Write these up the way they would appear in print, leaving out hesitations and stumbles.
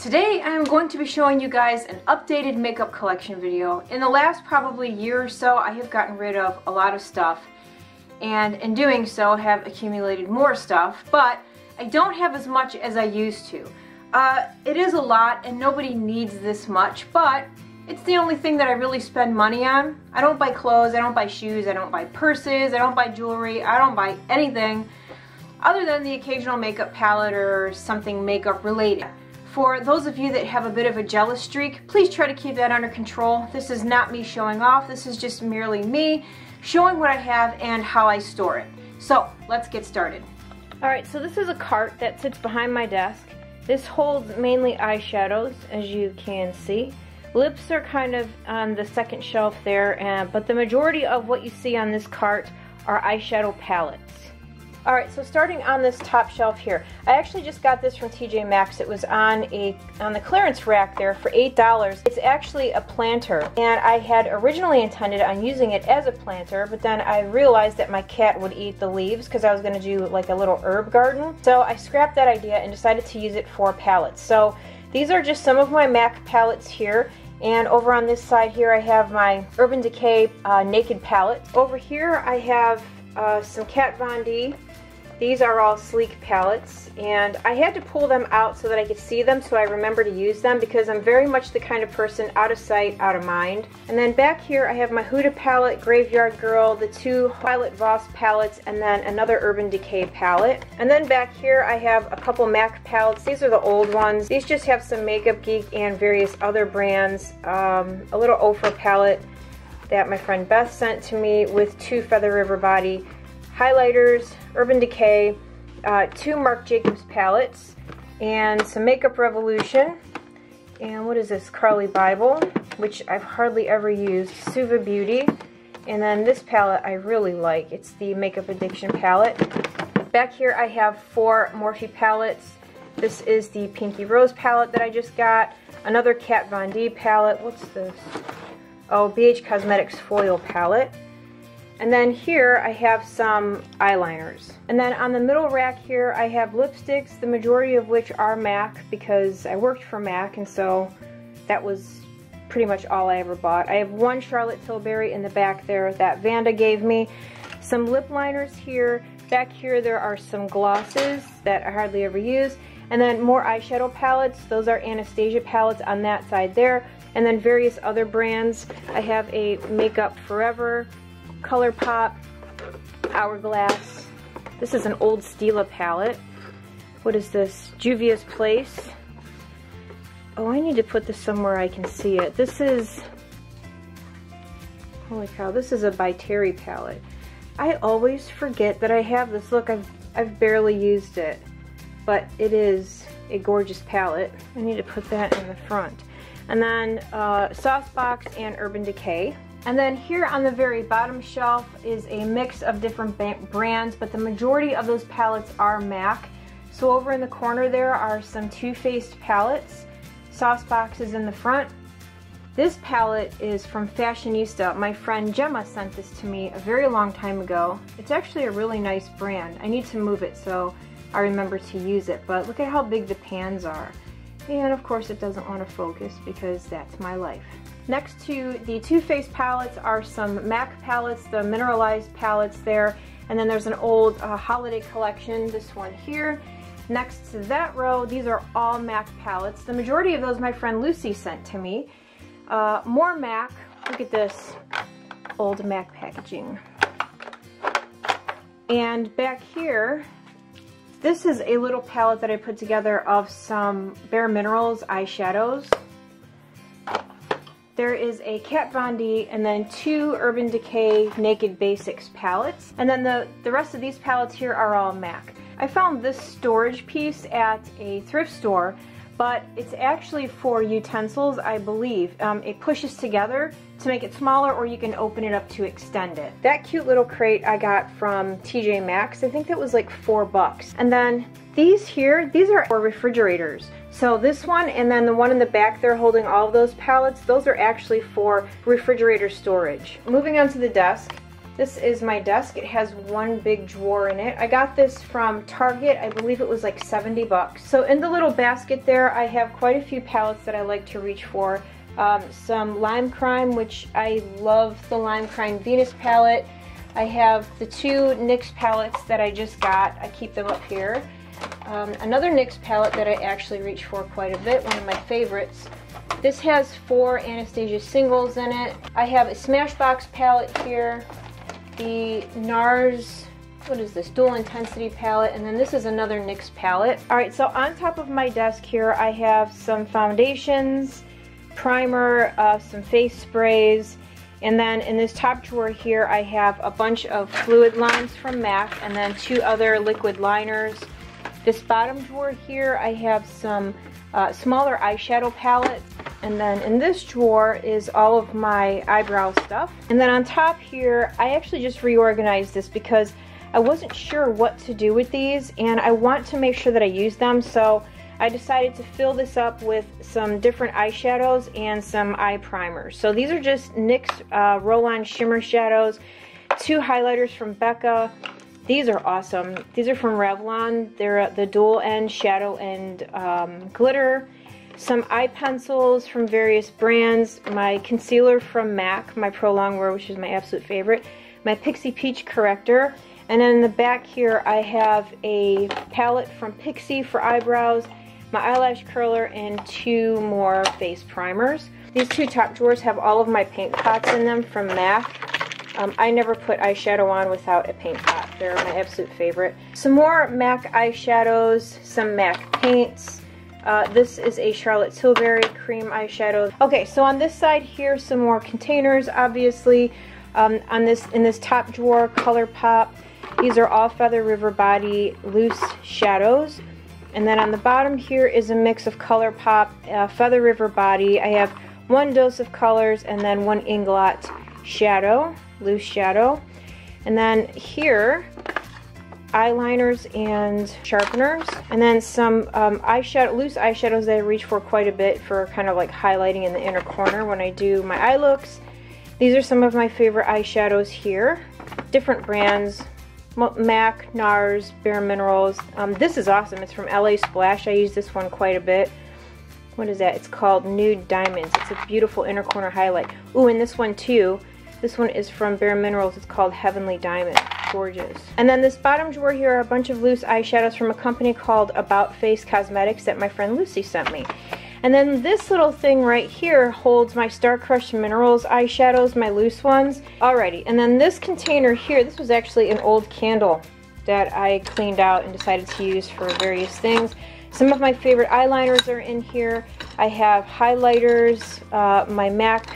Today I am going to be showing you guys an updated makeup collection video. In the last probably year or so, I have gotten rid of a lot of stuff, and in doing so have accumulated more stuff, but I don't have as much as I used to. It is a lot and nobody needs this much, but it's the only thing that I really spend money on. I don't buy clothes, I don't buy shoes, I don't buy purses, I don't buy jewelry, I don't buy anything other than the occasional makeup palette or something makeup related. For those of you that have a bit of a jealous streak, please try to keep that under control. This is not me showing off, this is just merely me showing what I have and how I store it. So let's get started. Alright, so this is a cart that sits behind my desk. This holds mainly eyeshadows, as you can see. Lips are kind of on the second shelf there, but the majority of what you see on this cart are eyeshadow palettes. Alright, so starting on this top shelf here, I actually just got this from TJ Maxx. It was on the clearance rack there for $8. It's actually a planter, and I had originally intended on using it as a planter, but then I realized that my cat would eat the leaves because I was going to do like a little herb garden. So I scrapped that idea and decided to use it for palettes. So these are just some of my MAC palettes here. And over on this side here I have my Urban Decay Naked palette. Over here I have some Kat Von D. These are all sleek palettes, and I had to pull them out so that I could see them so I remember to use them, because I'm very much the kind of person out of sight, out of mind. And then back here I have my Huda palette, Graveyard Girl, the two Violet Voss palettes, and then another Urban Decay palette. And then back here I have a couple MAC palettes. These are the old ones. These just have some Makeup Geek and various other brands. A little Ofra palette that my friend Beth sent to me with two Feather River Body highlighters, Urban Decay, two Marc Jacobs palettes, and some Makeup Revolution, and what is this, Carly Bible, which I've hardly ever used, Suva Beauty, and then this palette I really like. It's the Makeup Addiction palette. Back here I have four Morphe palettes. This is the Pinky Rose palette that I just got, another Kat Von D palette. What's this? Oh, BH Cosmetics foil palette. And then here I have some eyeliners. And then on the middle rack here I have lipsticks, the majority of which are MAC because I worked for MAC, and so that was pretty much all I ever bought. I have one Charlotte Tilbury in the back there that Vanda gave me. Some lip liners here. Back here there are some glosses that I hardly ever use. And then more eyeshadow palettes. Those are Anastasia palettes on that side there. And then various other brands. I have a Makeup Forever, ColourPop, Hourglass. This is an old Stila palette. What is this? Juvia's Place. Oh, I need to put this somewhere I can see it. This is, holy cow, this is a By Terry palette. I always forget that I have this. Look, I've barely used it, but it is a gorgeous palette. I need to put that in the front. And then Saucebox and Urban Decay. And then here on the very bottom shelf is a mix of different brands, but the majority of those palettes are MAC. So over in the corner there are some Too Faced palettes. Saucebox is in the front. This palette is from Fashionista. My friend Gemma sent this to me a very long time ago. It's actually a really nice brand. I need to move it so I remember to use it, but look at how big the pans are. And of course it doesn't want to focus because that's my life. Next to the Too Faced palettes are some MAC palettes, the mineralized palettes there, and then there's an old holiday collection, this one here. Next to that row, these are all MAC palettes. The majority of those my friend Lucy sent to me. More MAC. Look at this old MAC packaging. And back here, this is a little palette that I put together of some Bare Minerals eyeshadows. There is a Kat Von D and then two Urban Decay Naked Basics palettes. And then the rest of these palettes here are all MAC. I found this storage piece at a thrift store, but it's actually for utensils, I believe. It pushes together to make it smaller, or you can open it up to extend it. That cute little crate I got from TJ Maxx. I think that was like $4. And then these here, these are for refrigerators. So this one and then the one in the back there holding all of those palettes, those are actually for refrigerator storage. Moving on to the desk, This is my desk. It has one big drawer in it. I got this from Target. I believe it was like 70 bucks. So in the little basket there, I have quite a few palettes that I like to reach for. Some Lime Crime, which I love the Lime Crime Venus palette. I have the two NYX palettes that I just got. I keep them up here. Another NYX palette that I actually reach for quite a bit, one of my favorites. This has 4 Anastasia singles in it. I have a Smashbox palette here. The NARS, what is this, Dual Intensity palette, and then this is another NYX palette. Alright, so on top of my desk here I have some foundations, primer, some face sprays, and then in this top drawer here I have a bunch of fluid lines from MAC and then 2 other liquid liners. This bottom drawer here I have some smaller eyeshadow palette. And then in this drawer is all of my eyebrow stuff. And then on top here, I actually just reorganized this because I wasn't sure what to do with these and I want to make sure that I use them. So I decided to fill this up with some different eyeshadows and some eye primers. So these are just NYX Roll-On Shimmer Shadows, 2 highlighters from Becca. These are awesome. These are from Revlon. They're the dual end shadow and glitter. Some eye pencils from various brands, my concealer from MAC, my Prolongwear, which is my absolute favorite, my Pixi Peach corrector, and then in the back here I have a palette from Pixi for eyebrows, my eyelash curler, and 2 more face primers. These 2 top drawers have all of my paint pots in them from MAC. I never put eyeshadow on without a paint pot. They're my absolute favorite. Some more MAC eyeshadows, some MAC paints. This is a Charlotte Tilbury cream eyeshadow. Okay, so on this side here, some more containers, obviously. In this top drawer, ColourPop. These are all Feather River Body loose shadows. And then on the bottom here is a mix of ColourPop, Feather River Body. I have 1 dose of colors and then 1 Inglot shadow, loose shadow. And then here, eyeliners and sharpeners, and then some loose eyeshadows that I reach for quite a bit for kind of like highlighting in the inner corner when I do my eye looks. These are some of my favorite eyeshadows here, different brands, MAC, NARS, Bare Minerals. This is awesome. It's from LA Splash. I use this one quite a bit. What is that? It's called Nude Diamonds. It's a beautiful inner corner highlight. Ooh, and this one too. This one is from Bare Minerals. It's called Heavenly Diamond. Gorgeous. And then this bottom drawer here are a bunch of loose eyeshadows from a company called About Face Cosmetics that my friend Lucy sent me. And then this little thing right here holds my Star Crushed Minerals eyeshadows, my loose ones. Alrighty, and then this container here, this was actually an old candle that I cleaned out and decided to use for various things. Some of my favorite eyeliners are in here. I have highlighters, my MAC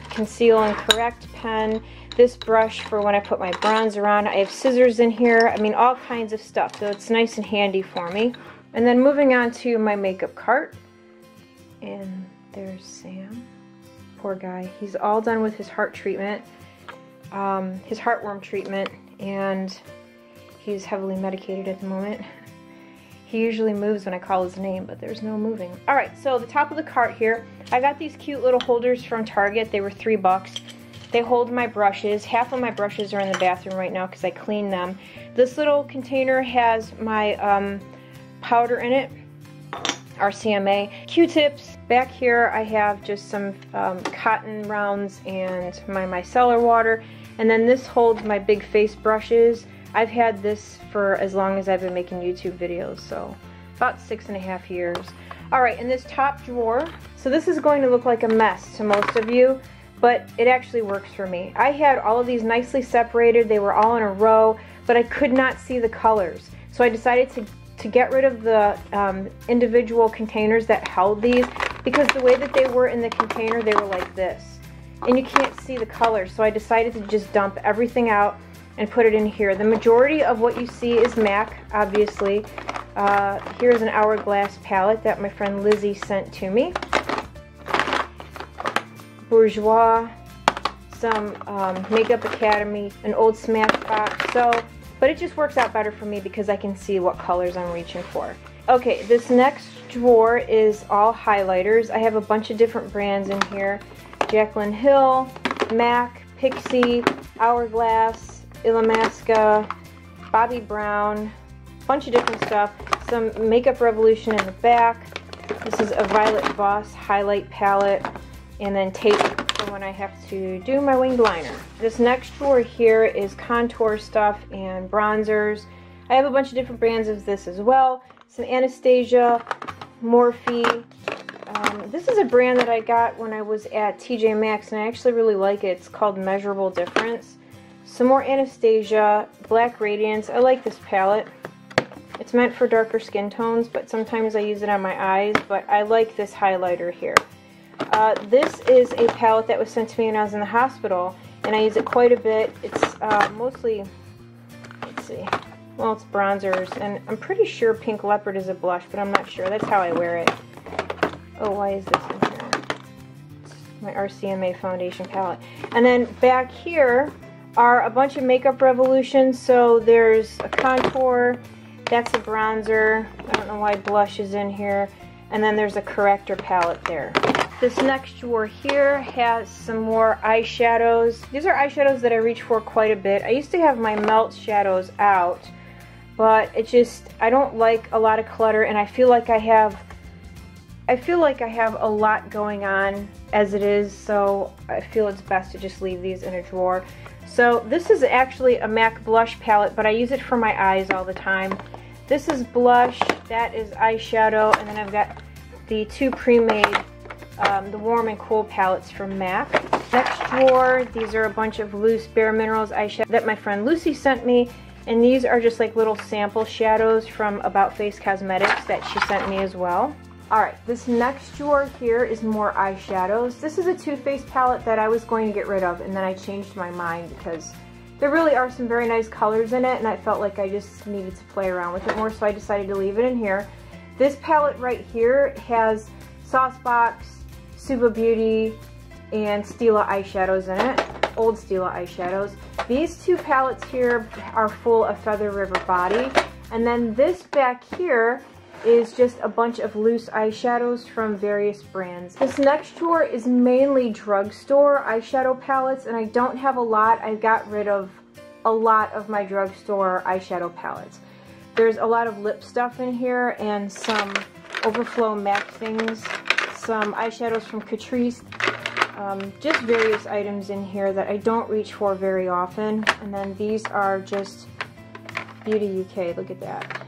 Conceal and Correct pen, this brush for when I put my bronzer on. I have scissors in here. I mean, all kinds of stuff, so it's nice and handy for me. And then moving on to my makeup cart. And there's Sam. Poor guy. He's all done with his heart treatment, his heartworm treatment, and he's heavily medicated at the moment. He usually moves when I call his name, but there's no moving. Alright, so the top of the cart here, I got these cute little holders from Target. They were $3. They hold my brushes. Half of my brushes are in the bathroom right now because I cleaned them. This little container has my powder in it, RCMA. Q-tips. Back here I have just some cotton rounds and my micellar water. And then this holds my big face brushes. I've had this for as long as I've been making YouTube videos, so about 6.5 years. Alright, in this top drawer, so this is going to look like a mess to most of you, but it actually works for me. I had all of these nicely separated, they were all in a row, but I could not see the colors. So I decided to get rid of the individual containers that held these, because the way that they were in the container, they were like this. And you can't see the colors, so I decided to just dump everything out and put it in here. The majority of what you see is MAC, obviously. Here's an Hourglass palette that my friend Lizzie sent to me. Bourjois, some Makeup Academy, an old Smashbox. But it just works out better for me because I can see what colors I'm reaching for. Okay, this next drawer is all highlighters. I have a bunch of different brands in here. Jaclyn Hill, MAC, Pixi, Hourglass, Illamasqua, Bobbi Brown, bunch of different stuff. Some Makeup Revolution in the back. This is a Violet Voss highlight palette, and then tape for when I have to do my winged liner. This next drawer here is contour stuff and bronzers. I have a bunch of different brands of this as well. Some Anastasia, Morphe. This is a brand that I got when I was at TJ Maxx, and I actually really like it. It's called Measurable Difference. Some more Anastasia, Black Radiance. I like this palette. It's meant for darker skin tones, but sometimes I use it on my eyes, but I like this highlighter here. This is a palette that was sent to me when I was in the hospital, and I use it quite a bit. It's mostly, let's see, well, it's bronzers, and I'm pretty sure Pink Leopard is a blush, but I'm not sure. That's how I wear it. Oh, why is this in here? It's my RCMA foundation palette. And then back here are a bunch of Makeup Revolutions. So there's a contour, that's a bronzer. I don't know why blush is in here. And then there's a corrector palette there. This next drawer here has some more eyeshadows. These are eyeshadows that I reach for quite a bit. I used to have my melt shadows out, but it just, I don't like a lot of clutter, and I feel like I have a lot going on as it is, so I feel it's best to just leave these in a drawer. So this is actually a MAC blush palette, but I use it for my eyes all the time. This is blush, that is eyeshadow, and then I've got the two pre-made, the Warm and Cool palettes from MAC. Next drawer, these are a bunch of loose Bare Minerals eyeshadow that my friend Lucy sent me, and these are just like little sample shadows from About Face Cosmetics that she sent me as well. Alright, this next drawer here is more eyeshadows. This is a Too Faced palette that I was going to get rid of, and then I changed my mind because there really are some very nice colors in it, and I felt like I just needed to play around with it more, so I decided to leave it in here. This palette right here has Saucebox, Suva Beauty, and Stila eyeshadows in it. Old Stila eyeshadows. These two palettes here are full of Feather River Body, and then this back here is just a bunch of loose eyeshadows from various brands. This next drawer is mainly drugstore eyeshadow palettes, and I don't have a lot. I got rid of a lot of my drugstore eyeshadow palettes. There's a lot of lip stuff in here and some Overflow MAC things, some eyeshadows from Catrice, just various items in here that I don't reach for very often. And then these are just Beauty UK, look at that.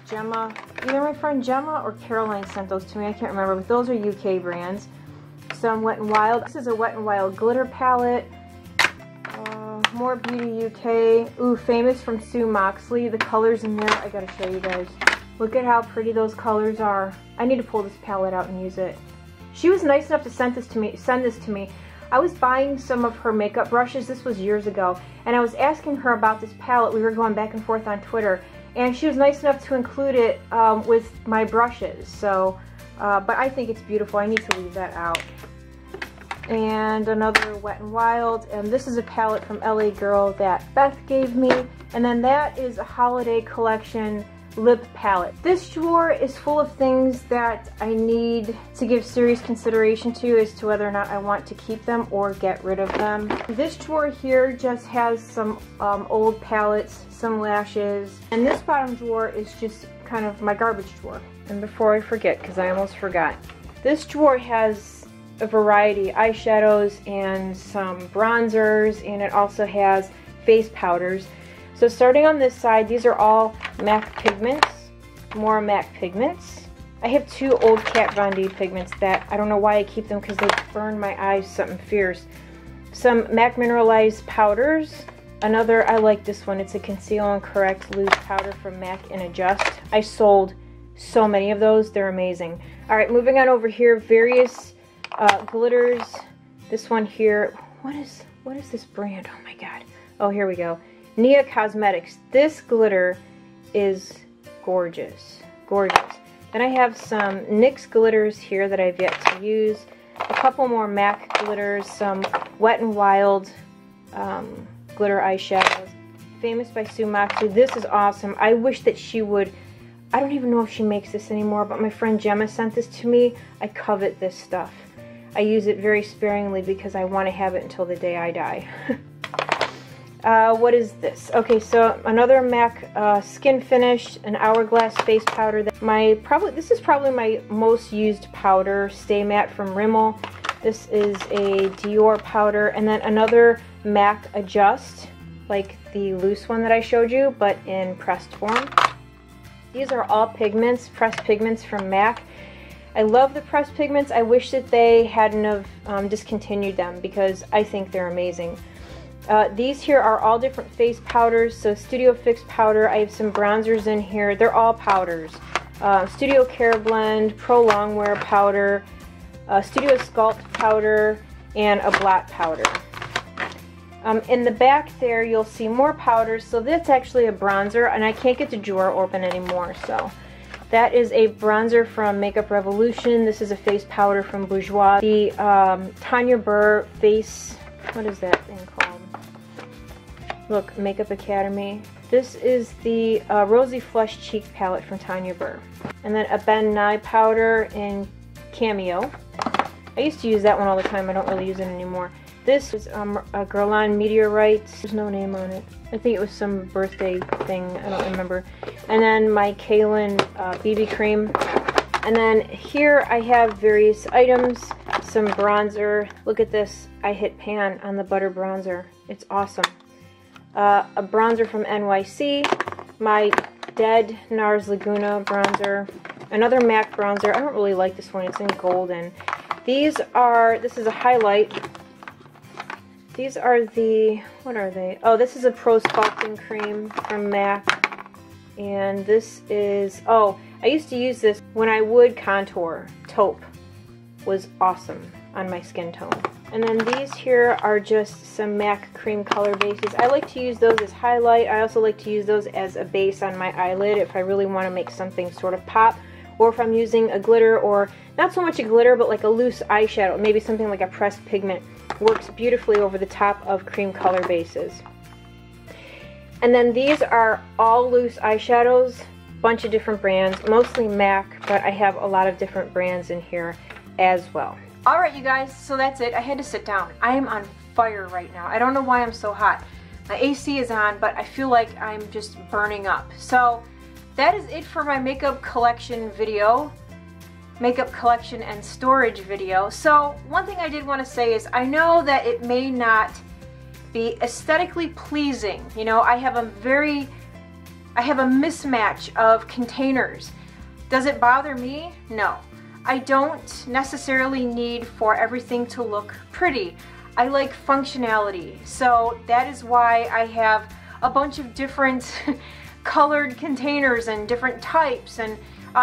Gemma, either my friend Gemma or Caroline sent those to me, I can't remember, but those are UK brands. Some Wet n Wild. This is a Wet n Wild glitter palette. More Beauty UK. Ooh, Famous from Sue Moxley. The colors in there, I gotta show you guys. Look at how pretty those colors are. I need to pull this palette out and use it. She was nice enough to send this to me. I was buying some of her makeup brushes, this was years ago, and I was asking her about this palette. We were going back and forth on Twitter, and she was nice enough to include it with my brushes. So, but I think it's beautiful. I need to leave that out. And another Wet n Wild, and this is a palette from LA Girl that Beth gave me, and then that is a holiday collection lip palette. This drawer is full of things that I need to give serious consideration to as to whether or not I want to keep them or get rid of them. This drawer here just has some old palettes, some lashes, and this bottom drawer is just kind of my garbage drawer. And before I forget, because I almost forgot, this drawer has a variety, eyeshadows and some bronzers, and it also has face powders. So starting on this side, these are all MAC pigments, more MAC pigments. I have two old Kat Von D pigments that I don't know why I keep them, because they burn my eyes something fierce. Some MAC mineralized powders. Another, I like this one, it's a Conceal and Correct loose powder from MAC and Adjust. I sold so many of those, they're amazing. Alright, moving on over here, various glitters. This one here, what is this brand? Oh my god. Oh, here we go. Nia Cosmetics. This glitter is gorgeous. Gorgeous. Then I have some NYX glitters here that I've yet to use. A couple more MAC glitters. Some Wet n Wild glitter eyeshadows. Famous by Sue Moxley. This is awesome. I wish that she would... I don't even know if she makes this anymore, but my friend Gemma sent this to me. I covet this stuff. I use it very sparingly because I want to have it until the day I die. What is this? Okay, so another MAC Skin Finish, an Hourglass face powder. This is probably my most used powder, Stay Matte from Rimmel. This is a Dior powder, and then another MAC Adjust, like the loose one that I showed you, but in pressed form. These are all pigments, pressed pigments from MAC. I love the pressed pigments. I wish that they hadn't have discontinued them because I think they're amazing. These here are all different face powders. So Studio Fix powder, I have some bronzers in here. They're all powders. Studio Care Blend, Prolongwear powder, Studio Sculpt powder, and a blot powder. In the back there you'll see more powders. So that's actually a bronzer, and I can't get the drawer open anymore. So that is a bronzer from Makeup Revolution. This is a face powder from Bourjois. The Tanya Burr face, what is that thing called? Look, Makeup Academy. This is the Rosy Flush Cheek palette from Tanya Burr. And then a Ben Nye powder in Cameo. I used to use that one all the time. I don't really use it anymore. This is a Guerlain Meteorite. There's no name on it. I think it was some birthday thing. I don't remember. And then my Kaylin BB cream. And then here I have various items. Some bronzer. Look at this. I hit pan on the butter bronzer. It's awesome. A bronzer from NYC, my Dead NARS Laguna bronzer, another MAC bronzer. I don't really like this one, it's in golden. This is a highlight. These are what are they? Oh, this is a Pro Sculpting Cream from MAC. And this is, I used to use this when I would contour. Taupe was awesome on my skin tone. And then these here are just some MAC cream color bases. I like to use those as highlight. I also like to use those as a base on my eyelid if I really want to make something sort of pop. Or if I'm using a glitter, or not so much a glitter, but like a loose eyeshadow. Maybe something like a pressed pigment. Works beautifully over the top of cream color bases. And then these are all loose eyeshadows. Bunch of different brands. Mostly MAC, but I have a lot of different brands in here as well. Alright you guys, so that's it. I had to sit down. I am on fire right now. I don't know why I'm so hot. My AC is on, but I feel like I'm just burning up. So that is it for my makeup collection video. Makeup collection and storage video. So one thing I did want to say is I know that it may not be aesthetically pleasing. You know, I have a mismatch of containers. Does it bother me? No. I don't necessarily need for everything to look pretty. I like functionality, so that is why I have a bunch of different colored containers and different types, and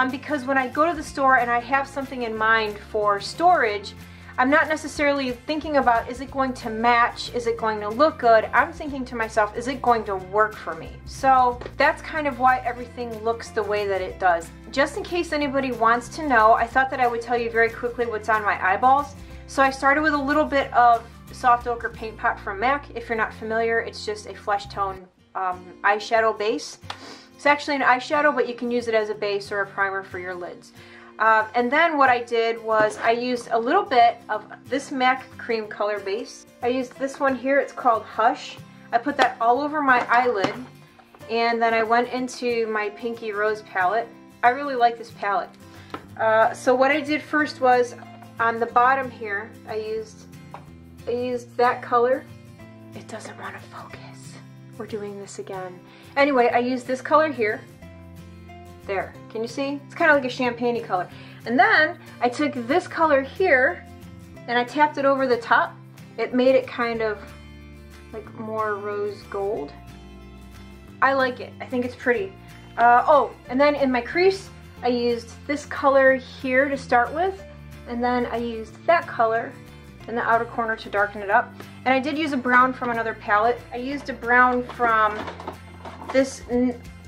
because when I go to the store and I have something in mind for storage, I'm not necessarily thinking about, is it going to match, is it going to look good? I'm thinking to myself, is it going to work for me? So that's kind of why everything looks the way that it does. Just in case anybody wants to know, I thought that I would tell you very quickly what's on my eyeballs. So I started with a little bit of Soft Ochre Paint Pot from MAC. If you're not familiar, it's just a flesh tone eyeshadow base. It's actually an eyeshadow, but you can use it as a base or a primer for your lids. And then what I did was I used a little bit of this MAC cream color base. I used this one here, it's called Hush. I put that all over my eyelid, and then I went into my Pinky Rose palette. I really like this palette. So what I did first was on the bottom here, I used that color. It doesn't want to focus. We're doing this again. Anyway, I used this color here. There, can you see? It's kind of like a champagne-y color. And then I took this color here and I tapped it over the top. It made it kind of like more rose gold. I like it. I think it's pretty. And then in my crease, I used this color here to start with, and then I used that color in the outer corner to darken it up. And I did use a brown from another palette. I used a brown from this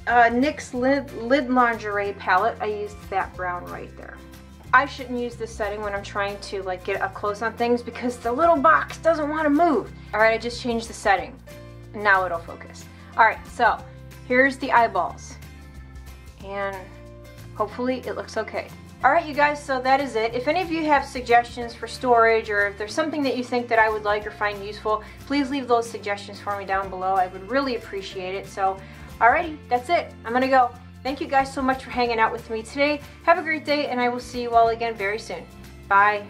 NYX Lid Lingerie palette. I used that brown right there. I shouldn't use this setting when I'm trying to like get up close on things because the little box doesn't want to move. Alright, I just changed the setting. Now it'll focus. Alright, so here's the eyeballs. And hopefully it looks okay. Alright you guys, so that is it. If any of you have suggestions for storage, or if there's something that you think that I would like or find useful, please leave those suggestions for me down below. I would really appreciate it. So, alrighty, that's it. I'm gonna go. Thank you guys so much for hanging out with me today. Have a great day, and I will see you all again very soon. Bye.